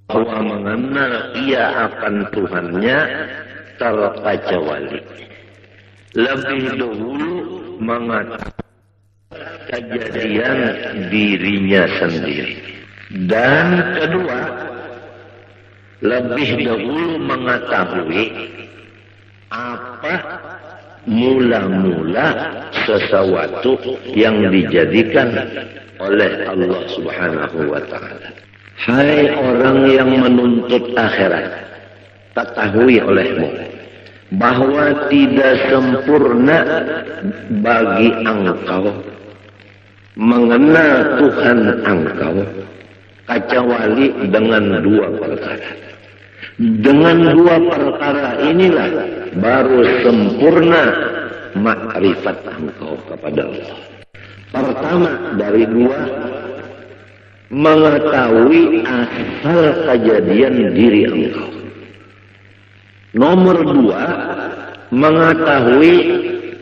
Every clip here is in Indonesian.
bahwa mengenal ia akan Tuhannya terkecuali. Lebih dahulu mengatakan kejadian dirinya sendiri. Dan kedua, lebih dahulu mengetahui apa mula-mula sesuatu yang dijadikan oleh Allah Subhanahu wa ta'ala. Hai orang yang menuntut akhirat, ketahui olehmu bahwa tidak sempurna bagi engkau mengenal Tuhan engkau kecuali dengan dua perkara. Dengan dua perkara inilah baru sempurna makrifat engkau kepada Allah. Pertama dari dua, mengetahui asal kejadian diri engkau. Nomor dua, mengetahui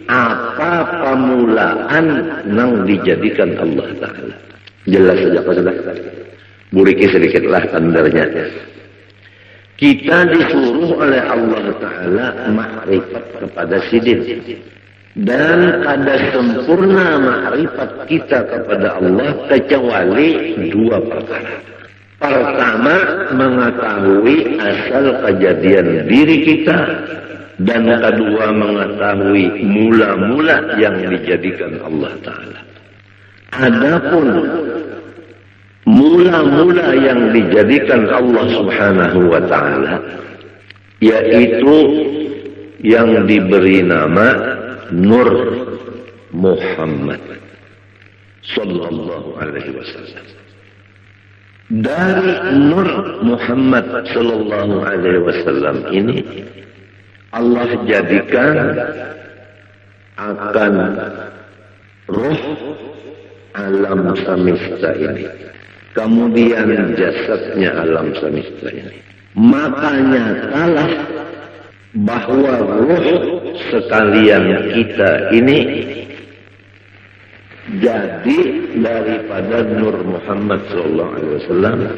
apa permulaan yang dijadikan Allah Ta'ala. Jelas saja Pak Saudara. Buriki sedikitlah tandarnya. Kita disuruh oleh Allah Ta'ala makrifat kepada sidin. Dan ada sempurna makrifat kita kepada Allah kecuali dua perkara. Pertama, mengetahui asal kejadian diri kita. Dan kedua, mengetahui mula-mula yang dijadikan Allah Ta'ala. Adapun mula-mula yang dijadikan Allah Subhanahu wa ta'ala, yaitu yang diberi nama Nur Muhammad sallallahu alaihi wasallam. Dari Nur Muhammad sallallahu alaihi wasallam ini Allah jadikan akan roh alam semesta ini. Kemudian jasadnya alam semesta ini. Makanya kalah bahwa roh sekalian kita ini jadi daripada Nur Muhammad SAW.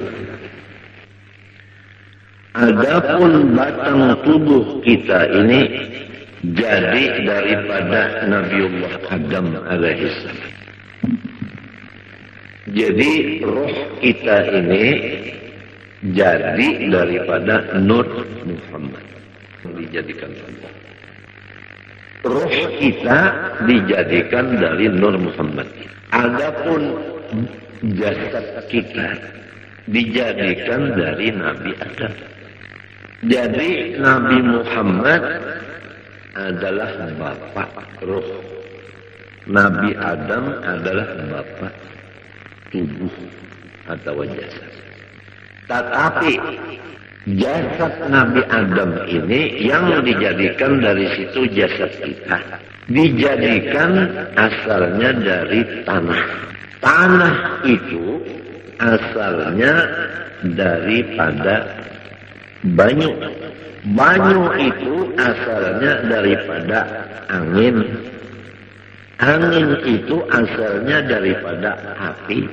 Adapun batang tubuh kita ini jadi daripada Nabiullah Adam alaihissalam. Jadi roh kita ini jadi daripada Nur Muhammad. Dijadikan Allah. Roh kita dijadikan dari Nur Muhammad. Adapun jasad kita dijadikan dari Nabi Adam. Jadi Nabi Muhammad adalah bapak roh. Nabi Adam adalah bapak tubuh atau jasad. Tetapi jasad Nabi Adam ini yang dijadikan dari situ jasad kita. Dijadikan asalnya dari tanah. Tanah itu asalnya daripada banyu. Banyu itu asalnya daripada angin. Angin itu asalnya daripada api.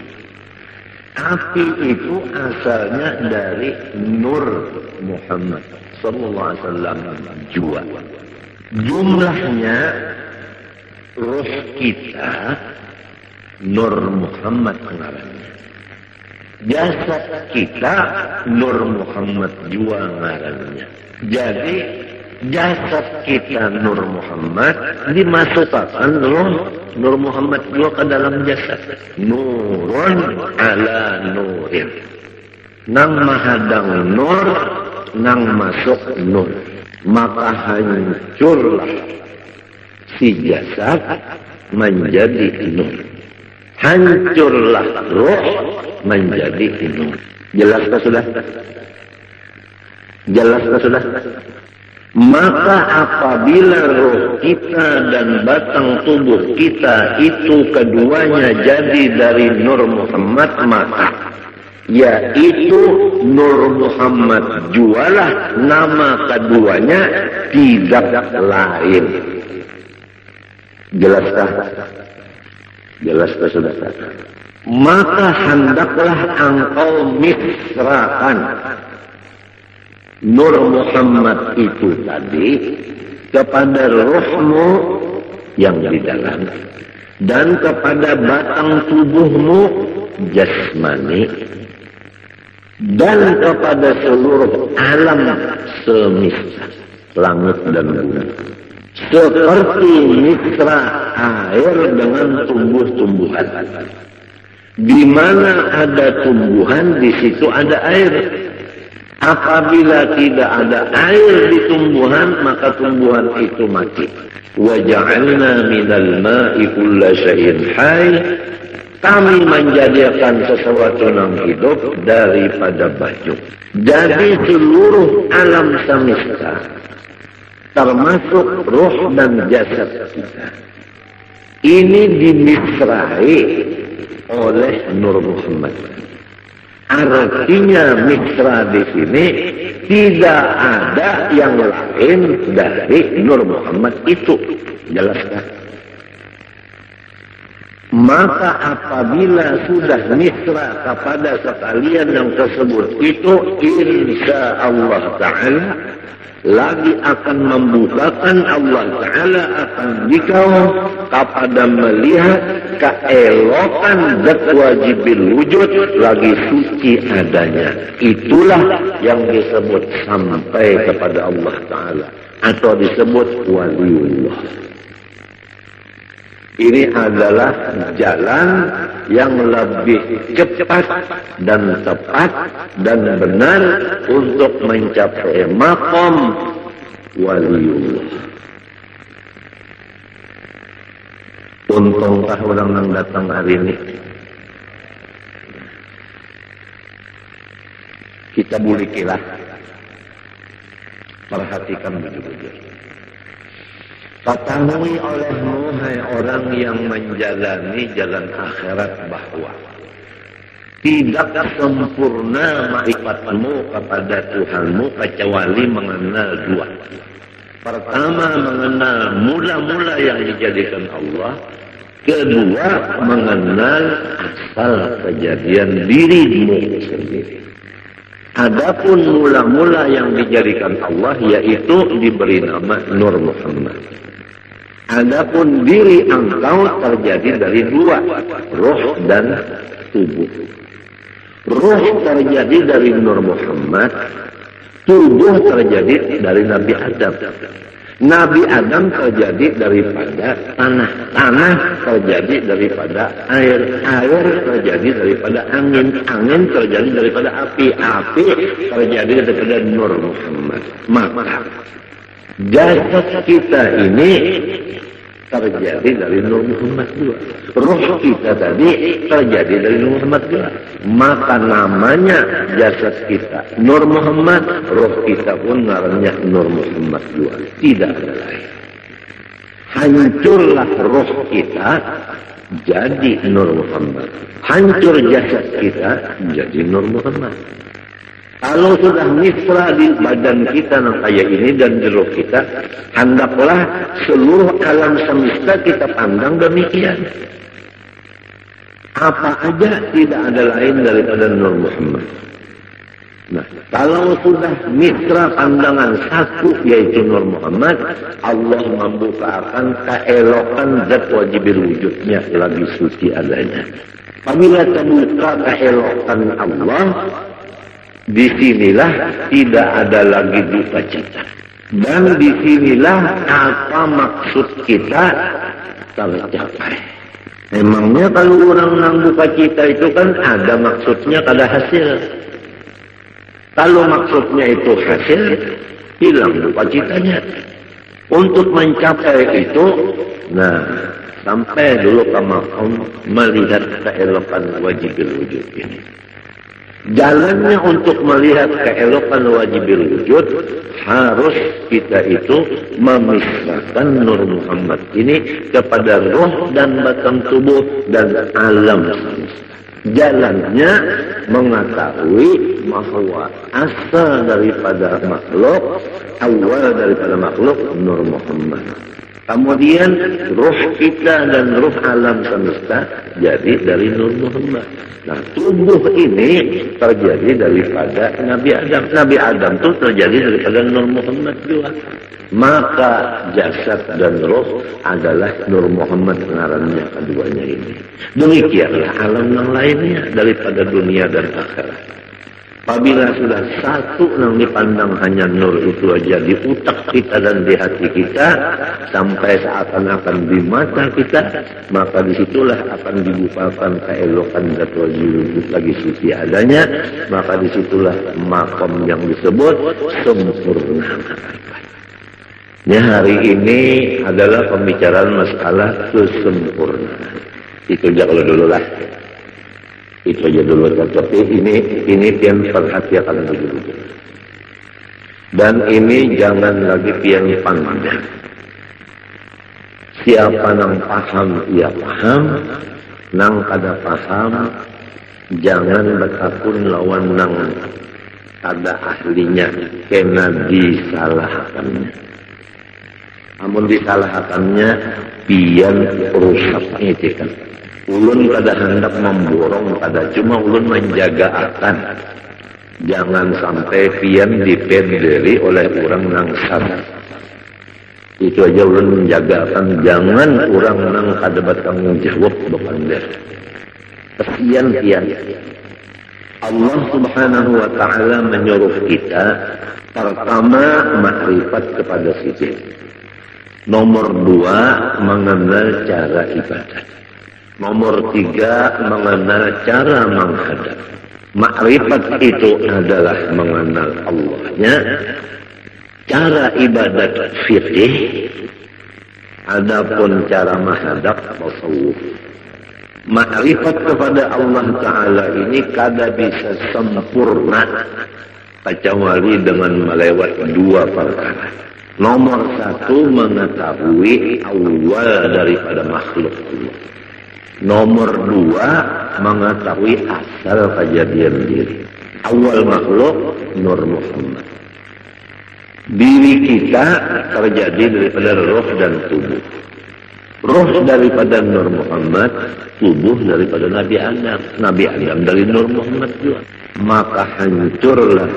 Api itu asalnya dari Nur Muhammad sallallahu alaihi wasallam jua. Jumlahnya roh kita Nur Muhammad ngarannya. Jasad kita Nur Muhammad jua ngarannya. Jadi jasad kita Nur Muhammad dimasukkan Nur Muhammad juga ke dalam jasad. Nurun ala nurin. Nang mahadang nur, nang masuk nur. Maka hancurlah si jasad menjadi nur. Hancurlah roh menjadi nur. Jelaskah sudah? Jelaskah sudah? Maka apabila roh kita dan batang tubuh kita itu keduanya jadi dari Nur Muhammad, maka yaitu Nur Muhammad jualah nama keduanya, tidak lain. Jelaskah? Jelaskah saudara? Maka hendaklah engkau misrakan Nur Muhammad itu tadi kepada rohmu yang di dalam dan kepada batang tubuhmu jasmani dan kepada seluruh alam semesta langit dan bumi, seperti mitra air dengan tumbuh-tumbuhan. Di mana ada tumbuhan, di situ ada air. Apabila tidak ada air di tumbuhan, maka tumbuhan itu mati. Wa ja'alna minal ma'i kulla syai'in hayy. Kami menjadikan sesuatu yang hidup daripada baju. Jadi seluruh alam semesta, termasuk roh dan jasad kita, ini dimisrai oleh Nur Muhammad. Artinya mitra di sini tidak ada yang lain dari Nur Muhammad itu. Jelaskan. Maka apabila sudah mitra kepada sekalian yang tersebut itu, insya Allah Ta'ala lagi akan membukakan Allah Ta'ala akan dikau kepada melihat keelokan zat wajibil wujud lagi suci adanya. Itulah yang disebut sampai kepada Allah Ta'ala atau disebut waliullah. Ini adalah jalan yang lebih cepat dan tepat dan benar untuk mencapai maqam waliullah. Untungkah orang yang datang hari ini. Kita bulikilah. Perhatikan betul-betul. Ketahui olehmu, hai orang yang menjalani jalan akhirat, bahwa tidak sempurna ma'rifatmu kepada Tuhanmu kecuali mengenal dua. Pertama, mengenal mula-mula yang dijadikan Allah. Kedua, mengenal asal kejadian dirimu sendiri. Adapun mula-mula yang dijadikan Allah, yaitu diberi nama Nur Muhammad. Adapun diri engkau terjadi dari dua, roh dan tubuh. Roh terjadi dari Nur Muhammad, tubuh terjadi dari Nabi Adam. Nabi Adam terjadi daripada tanah, tanah terjadi daripada air, air terjadi daripada angin, angin terjadi daripada api, api terjadi daripada Nur Muhammad. Maka jasad kita ini terjadi dari Nur Muhammad juga. Roh kita tadi terjadi dari Nur Muhammad juga. Maka namanya jasad kita Nur Muhammad, roh kita pun namanya Nur Muhammad juga. Tidak ada lain. Hancurlah roh kita jadi Nur Muhammad. Hancur jasad kita jadi Nur Muhammad. Kalau sudah mitra di badan kita yang kayak ini dan di roh kita, hendaklah seluruh alam semesta kita pandang demikian. Apa aja tidak ada lain daripada Nur Muhammad. Nah, kalau sudah mitra pandangan satu yaitu Nur Muhammad, Allah membukakan keelokan zat wajibil wujudnya lagi suci adanya. Apabila terbuka keelokan Allah, disinilah tidak ada lagi duka cita. Dan disinilah apa maksud kita tercapai. Memangnya kalau orang yang duka cita itu kan ada maksudnya, ada hasil. Kalau maksudnya itu hasil, hilang duka citanya. Untuk mencapai itu, nah, sampai dulu kamu melihat keelokan wajibil wujud ini. Jalannya untuk melihat keelokan wajibil wujud, harus kita itu memisahkan Nur Muhammad ini kepada roh dan batang tubuh dan alam semesta. Jalannya mengetahui bahwa asal daripada makhluk, awal daripada makhluk Nur Muhammad. Kemudian ruh kita dan ruh alam semesta jadi dari Nur Muhammad. Nah, tubuh ini terjadi daripada Nabi Adam. Nabi Adam itu terjadi daripada Nur Muhammad juga. Maka jasad dan roh adalah Nur Muhammad ngarannya keduanya ini. Demikianlah alam yang lainnya daripada dunia dan akhirat. Apabila sudah satu yang dipandang hanya nur itu aja di utak kita dan di hati kita, sampai seakan-akan di mata kita, maka disitulah akan dibukakan keelokan dan wujud lagi suci adanya, maka disitulah makom yang disebut sempurna. Ya, hari ini adalah pembicaraan masalah kesempurnaan. Itu aja kalau dulu lah. Itu aja dulu, tapi ini yang perhatikan dulu. Dan ini jangan lagi yang pandang. Siapa nang paham, ia paham. Nang kada paham, jangan bertakun lawan nang ada ahlinya, kena disalahkannya. Namun disalahkannya, pian rusaknya kan. Ulun kada hendak memborong, kada cuma ulun menjaga akan. Jangan sampai pian dipenderi oleh orang nang salah. Itu aja ulun menjaga akan. Jangan orang nang kada bertanggung jawab bepander. Kesian pian. Allah Subhanahu wa Ta'ala menyuruh kita pertama makrifat kepada sisi. Nomor 2 mengenal cara ibadah. Nomor 3 mengenal cara menghadap. Makrifat itu adalah mengenal Allahnya. Cara ibadat fikih. Adapun cara menghadap tasawuf. Makrifat kepada Allah Ta'ala ini kada bisa sempurna kecuali dengan melewati 2 perkara. Nomor 1 mengetahui awal daripada makhluk Allah. Nomor 2 mengetahui asal kejadian diri. Awal makhluk Nur Muhammad. Diri kita terjadi daripada roh dan tubuh. Roh daripada Nur Muhammad, tubuh daripada Nabi Adam. Nabi Adam dari Nur Muhammad juga. Maka hancurlah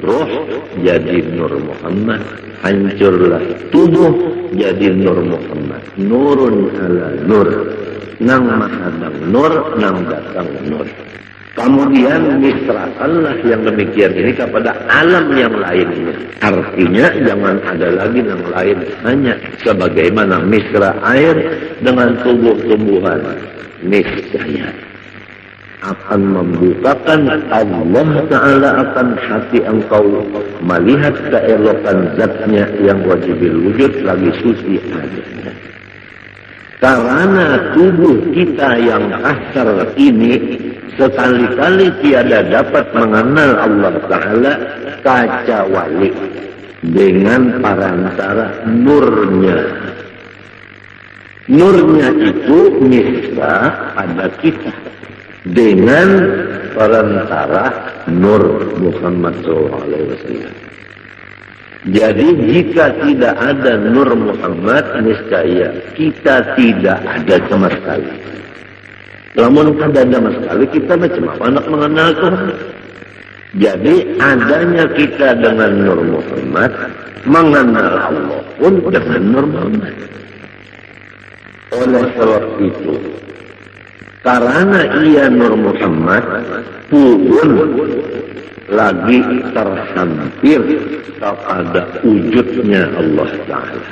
roh jadi Nur Muhammad. Hancurlah tubuh jadi Nur Muhammad. Nurun ala nur. Nang mahadang nur, nang datang nur. Kemudian misrakanlah yang demikian ini kepada alam yang lainnya. Artinya jangan ada lagi yang lain. Hanya sebagaimana misra air dengan tumbuh-tumbuhan. Niscaya akan membukakan Allah Ta'ala akan hati engkau melihat keelokan zatnya yang wajibil wujud lagi suci adanya. Karena tubuh kita yang kasar ini sekali-kali tiada dapat mengenal Allah Ta'ala kecuali dengan perantara nurnya. Nurnya itu misra pada kita dengan perantara Nur Muhammad SAW. Jadi jika tidak ada Nur Muhammad, niscaya kita tidak ada sama sekali. Namun kada ada sama sekali, kita macam apa nak mengenal Tuhan? Jadi adanya kita dengan Nur Muhammad, mengenal Allah pun dengan Nur Muhammad. Oleh sebab itu, karena ia Nur Muhammad, pun lagi terhampir kepada wujudnya Allah Ta'ala.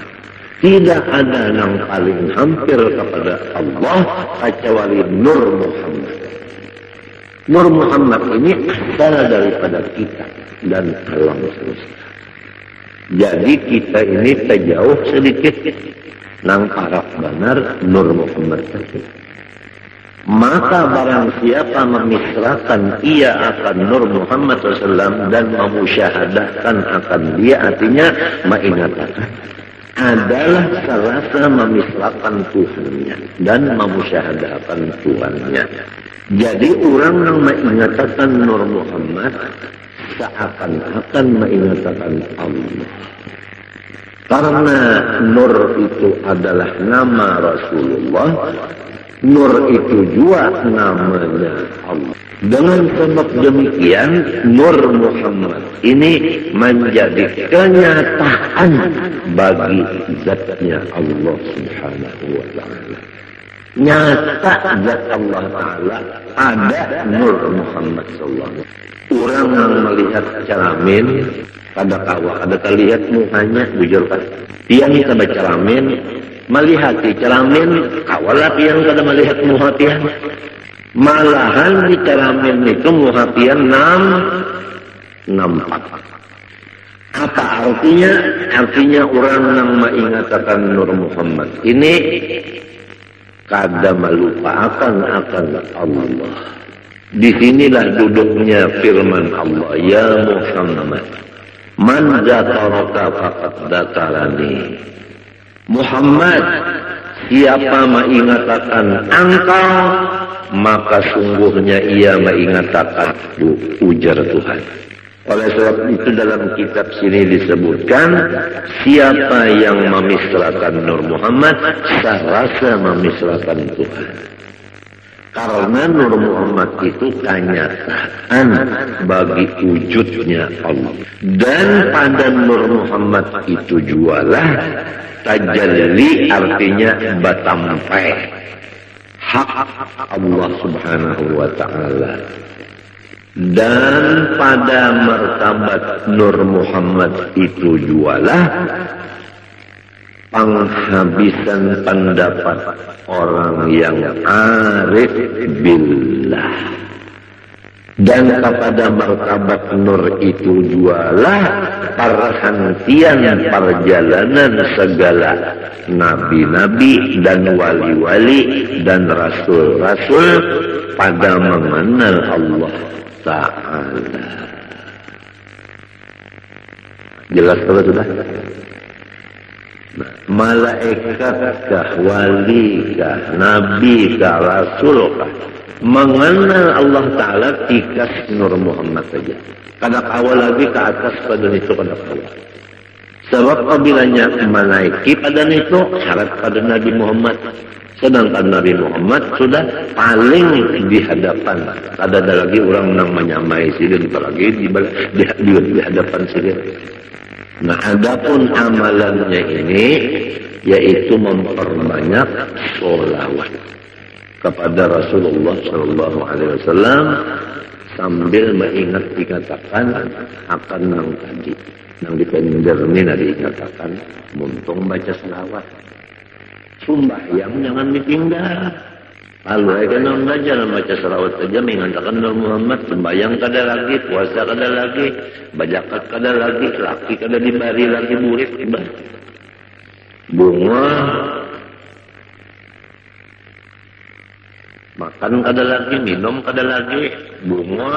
Tidak ada yang paling hampir kepada Allah kecuali Nur Muhammad. Nur Muhammad ini asal daripada kita dan alam semesta. Jadi kita ini terjauh sedikit nang harap benar Nur Muhammad tersebut. Maka barang siapa memisrakan ia akan Nur Muhammad SAW dan memusyahadahkan akan dia, artinya mengingatakan, adalah serasa memisrakan Tuhannya dan memusyahadahkan Tuhannya. Jadi orang yang mengingatakan Nur Muhammad seakan-akan mengingatakan Allah. Karena Nur itu adalah nama Rasulullah, Nur itu juga namanya Allah. Dengan sebab demikian, Nur Muhammad ini menjadi kenyataan bagi zatnya Allah Subhanahu wa Ta'ala. Nyata zat Allah Ta'ala ada Nur Muhammad sallallahu. Orang yang melihat cermin kada kawah, kada terlihat mukanya bujur kan. Tiang kada cermin melihat di cermin kawalah tiang kada melihat muka tiang. Malahan di cermin itu muka tiang nampak. Apa artinya? Artinya orang yang mengingatkan Nur Muhammad ini kada melupakan akan Allah. Disinilah duduknya firman Allah, ya Muhammad, man dzakaraka faqad dzakarani. Muhammad, siapa mengingatkan engkau, maka sungguhnya ia mengingatkan ujar Tuhan. Oleh sebab itu dalam kitab sini disebutkan, siapa yang memisrakan Nur Muhammad, serasa memisrakan Tuhan. Karena Nur Muhammad itu kenyataan bagi wujudnya Allah. Dan pada Nur Muhammad itu jualah tajalli, artinya batampai hak Allah Subhanahu wa Ta'ala. Dan pada martabat Nur Muhammad itu jualah penghabisan pendapat orang yang arif billah. Dan kepada martabat Nur itu jualah perhentian perjalanan segala nabi-nabi dan wali-wali dan rasul-rasul pada mengenal Allah Ta'ala. Jelas kalau sudah? Malaikatkah, walikah, nabikah, rasulkah, mengenal Allah Ta'ala tikas Nur Muhammad saja. Kada awal lagi ke atas pada itu kada awal. Sebab apabila menaiki pada itu syarat pada Nabi Muhammad. Sedangkan Nabi Muhammad sudah paling di hadapan. Ada lagi orang yang menyamai sini, apalagi di hadapan sini. Nah, adapun amalannya ini yaitu memperbanyak sholawat kepada Rasulullah Shallallahu Alaihi Wasallam sambil mengingat dikatakan akan yang tadi, yang dipender ini dikatakan muntung baca selawat. Sembahyang jangan ditinggal. Lalu aja belajar baca selawat saja mengatakan Nur Muhammad, sembahyang kada lagi, puasa kada lagi, bajakat kada lagi, laki kada dibari lagi murid bunga, makan kada lagi, minum kada lagi, bunga.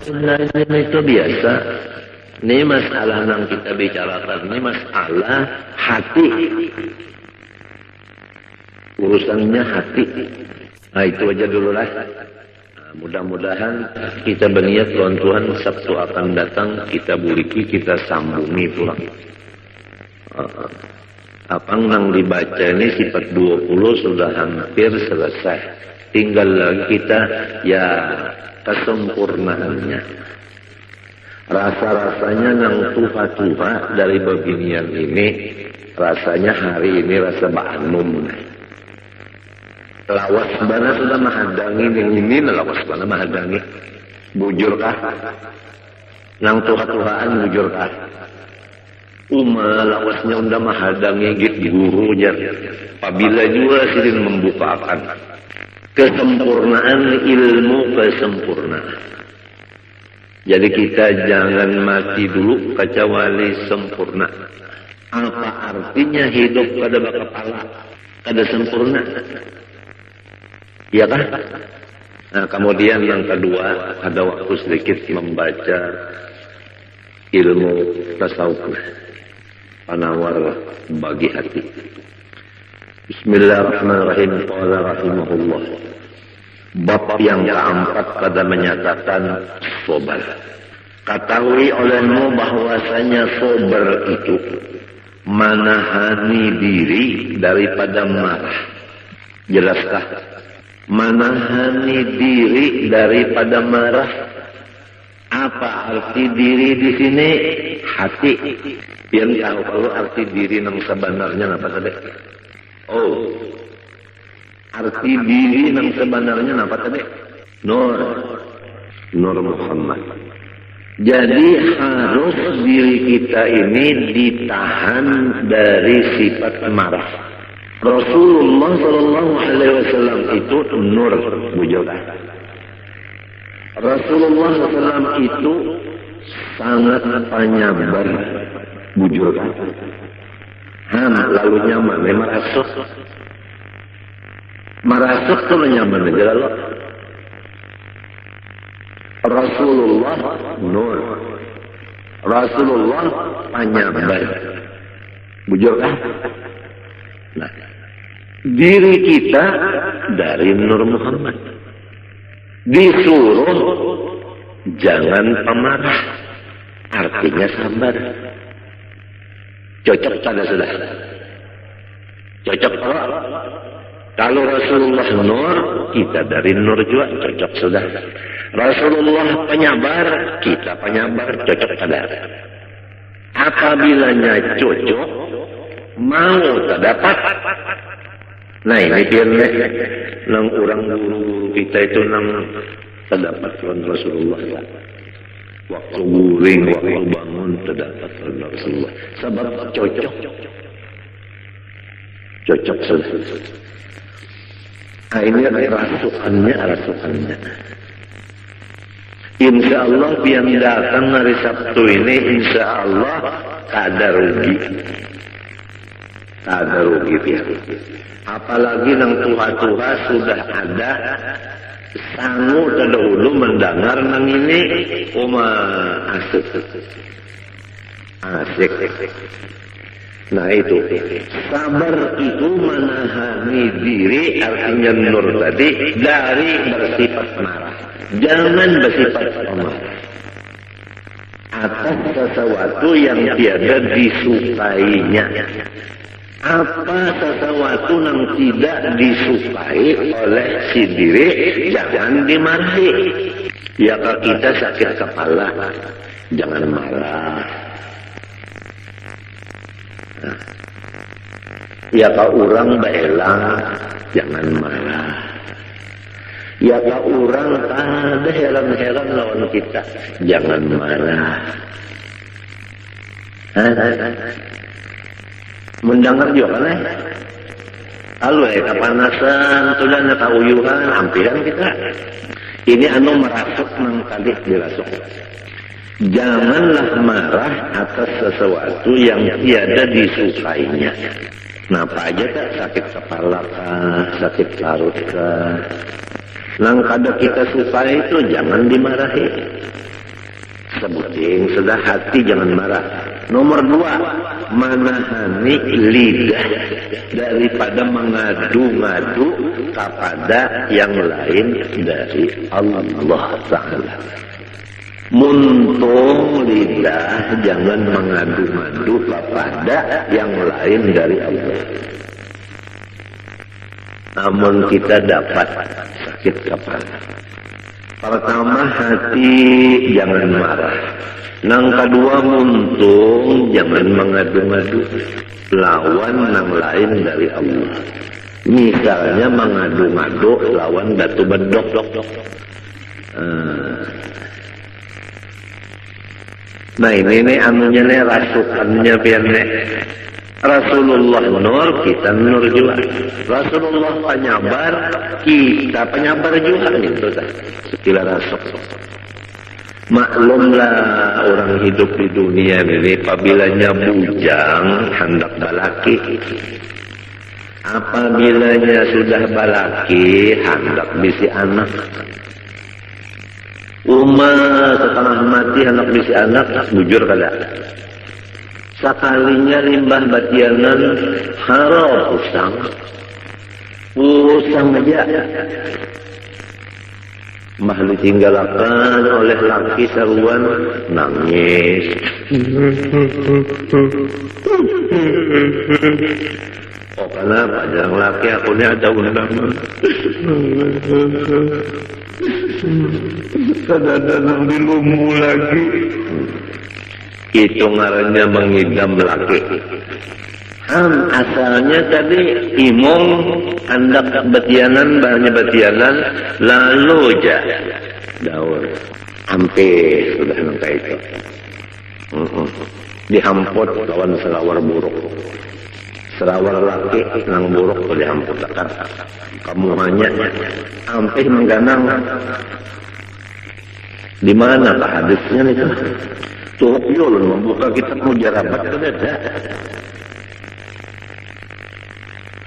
Lain itu biasa. Ini masalah yang kita bicarakan, ini masalah hati. Urusannya hati. Nah itu aja dulu lah. Nah, mudah-mudahan kita berniat Tuhan Sabtu akan datang, kita buriki, kita sambungi pulang. Apa yang dibaca ini sifat 20 sudah hampir selesai. Tinggal lagi kita ya kesempurnaannya. Rasa-rasanya yang tuha-tuha dari beginian ini, rasanya hari ini rasa ba'anum. Lawas bana sudah menghadangi ini, lawas bana menghadangi. Bujurkah? Nang tuha-tuhaan bujurkah? Lawasnya udah menghadangi gitu guru jar. Apabila juga sidin membukakan kesempurnaan ilmu, kesempurnaan. Jadi kita jangan mati dulu kecuali sempurna. Apa artinya hidup pada kepala, kada sempurna? Ya kan? Nah, kemudian yang kedua, ada waktu sedikit membaca ilmu tasawuf, penawar bagi hati. Bismillahirrahmanirrahim. Qala rahimahullah. Bab yang keempat pada menyatakan sobar. Ketahui olehmu bahwasanya sabar itu menahani diri daripada marah. Jelaskah? Menahani diri daripada marah. Apa arti diri di sini? Hati. Yang tahu kalau arti diri yang sebenarnya apa tadi? Oh, arti diri yang sebenarnya apa tadi? Nur Muhammad. Jadi harus diri kita ini ditahan dari sifat marah. Rasulullah Shallallahu Alaihi Wasallam itu nur, bujukan. Rasulullah SAW itu sangat penyabar, bujukan. Lalu nyaman, merasuk tuh nyaman aja lalu. Rasulullah nur, Rasulullah penyabar, bujukan. Nah, diri kita dari Nur Muhammad disuruh jangan pemarah, artinya sabar. Cocok pada sudah. Cocok kalau Rasulullah nur, kita dari nur juga cocok sudah. Rasulullah penyabar, kita penyabar, cocok pada. Apabila cocok, mau terdapat. Nah ini biarnya nang orang guru-guru kita itu nang terdapat Rasulullah. Waktu guring, waktu bangun terdapat Rasulullah. Sebab cocok. Cocok saja. Nah ini rasukannya. Insya Allah yang datang hari Sabtu ini, insya Allah tak ada rugi. Tak ada rugi dia. Apalagi nang tuha-tuha sudah ada sanggup terdahulu mendengar nang ini asik. Nah itu sabar itu menahani diri, artinya nur tadi, dari bersifat marah. Jangan bersifat pemarah atas sesuatu yang tiada disukainya. Apa sesuatu yang tidak disukai oleh si diri, jangan dimarahi. Ya kalau kita sakit kepala, jangan marah. Nah, ya kalau orang beelang, jangan marah. Ya kalau orang ada heran-heran lawan kita, jangan marah. Mendengar juga kan lalu kepanasan sudah netauyuhan hampiran kita ini merasuk nang tadi dirasuk. Janganlah marah atas sesuatu yang tiada disukainya. Napa aja tak sakit kepala kah, sakit perut kah, nang kada kita sukai itu jangan dimarahi. Sebuting sudah hati jangan marah. Nomor 2, menahani lidah daripada mengadu-ngadu kepada yang lain dari Allah Ta'ala. Muntung lidah jangan mengadu-ngadu kepada yang lain dari Allah. Namun kita dapat sakit kepala. Pertama, hati jangan marah. Nang kedua, muntung jangan mengadu-ngadu lawan nang lain dari Allah. Misalnya mengadu-ngadu lawan batu bedok. Nah ini anunya nih rasukannya biarnya. Rasulullah nur, kita nur juga. Rasulullah penyabar, kita penyabar juga gitu kan. Sekila rasuk. Maklumlah orang hidup di dunia ini apabila bujang hendak balaki. Apabila sudah balaki hendak bisi anak. Setengah mati hendak bisi anak, bujur kada. Sekalinya limbah batianan harap usang aja. mah ditinggalakan oleh laki saruan nangis. Oh kenapa jarang laki aku ini ada undangan. Kadang-kadang dilumu lagi. Itu ngarannya mengidam laki. Asalnya tadi imong hendak betianan, bahannya betianan, lalu daun. Hampir sudah nangka itu. Dihamput lawan selawar buruk. Selawar laki nang buruk dihamput akar. Kamu hanya hampir mengganang. Di mana pak hadisnya itu? Tuh yul membuka kitab mujarabat ada.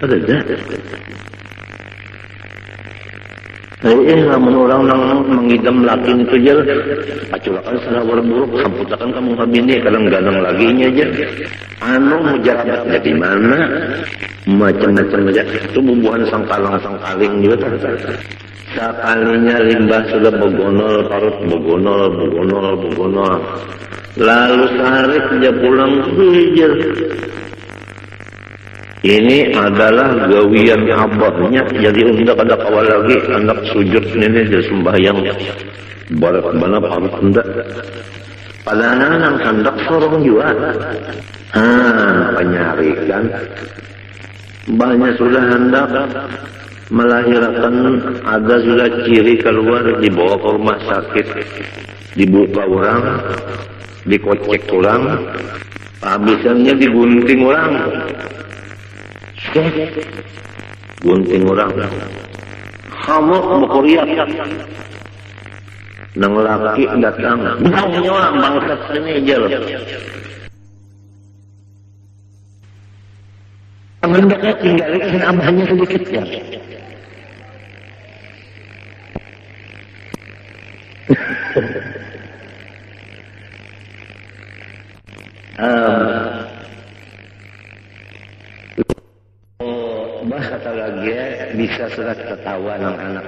Ada. Namun orang mengidam laki itu aja, paculakan selawar buruk, hamputakan kamu habini, kadang-kadang laginya aja. Mujarabatnya di mana? Macam-macam aja. Itu bubuhan sangkaling juga. Sekalinya limbah sudah begonol, parut begonol. Lalu sehari dia pulang hijau. Ini adalah gawian abahnya. Jadi hendak ada kawal lagi anak sujud ini dia sembahyang barat mana parut hendak. Padahal nang hendak sorong juga. Penyari kan. Banyak sudah hendak melahirkan, ada sudah ciri keluar, dibawa ke rumah sakit, dibuka orang, dikocek orang, habisannya digunting orang. Gunting orang. Kamu berkoriak. Nang laki datang. Bangnya orang bangsat sini aja loh. Hendaknya tinggalin abahnya sedikit ya. Kata lagi bisa sudah ketawa nang anak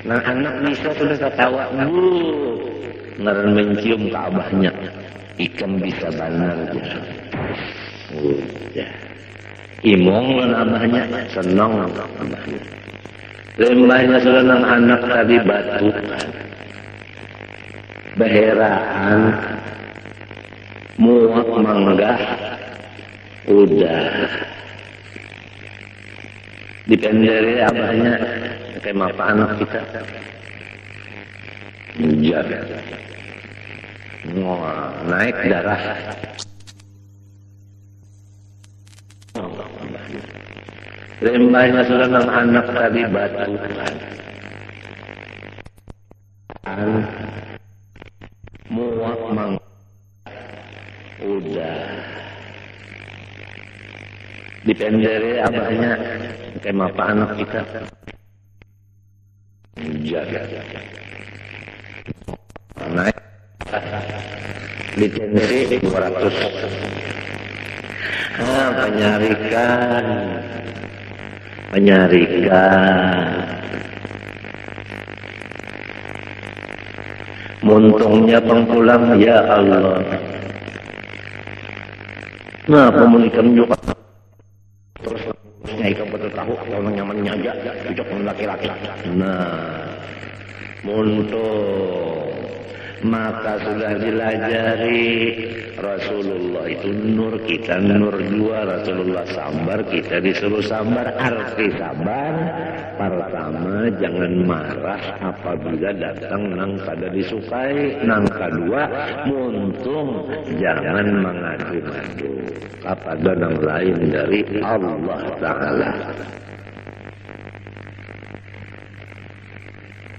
nang anak bisa sudah ketawa ngaran mencium ke abahnya ikan bisa banar imong lan abahnya senang abahnya lembahnya sudah nang anak tadi batu beheraan muak manggah udah dipenderi abahnya kayak apa anak kita menjaga naik darah lembahnya sudah nang anak tadi batu muak mang udah dipenderi abahnya kayak apa anak kita menjaga naik dipenderi 200 penyarikan muntungnya pengpulang ya Allah. Nah pemulikan juga terus ikan betul tahu kalau nyamannya aja cocok dengan laki-laki. Nah muntung maka sudah dilajari Rasulullah itu nur, kita nur dua. Rasulullah sabar, kita disuruh sabar. Arti sabar pertama jangan marah apabila datang nang kada disukai. Nang kedua muntung jangan mengadu-adu kepada nang lain dari Allah Ta'ala.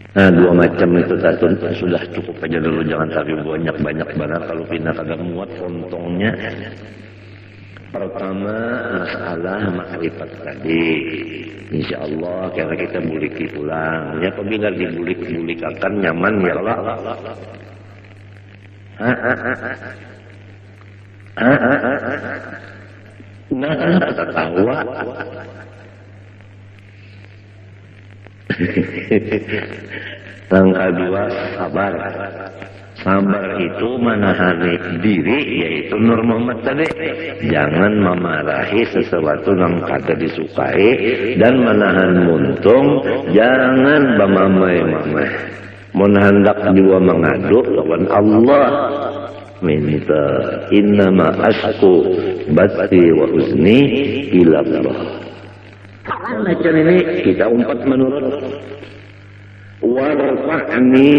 Nah, dua macam itu tatun sudah cukup aja dulu, jangan tapi banyak-banyak banget kalau pindah kagak muat untungnya. Pertama masalah makrifat tadi, insya Allah karena kita buliki pulang. Ya apabila dibulik akan nyaman ya Allah. Nah, kata tawa. Yang kedua, sabar. Sabar itu menahan diri, yaitu Nur Muhammad tadi. Jangan memarahi sesuatu yang kada disukai dan menahan muntung. Jangan bamamai-mamai. Menhendak juga mengadu lawan Allah. Minta innama asku bati wa huzni ila Allah. Macam ini kita umpat menurut warfa'ni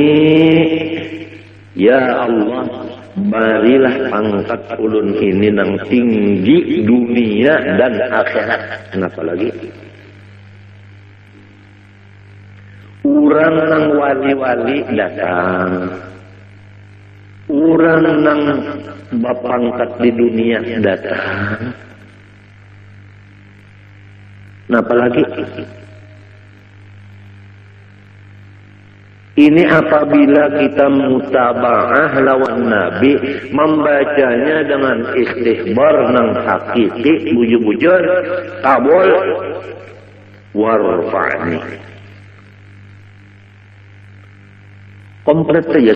ya Allah, barilah pangkat ulun ini nang tinggi dunia dan akhirat. Kenapa lagi? Urang nang wali-wali datang, urang nang bapangkat di dunia datang. Kenapa lagi? Ini apabila kita mutaba'ah lawan Nabi, membacanya dengan istighbar nang hakiki, bujur-bujur, kabul, warfa'ni. Komplit saja.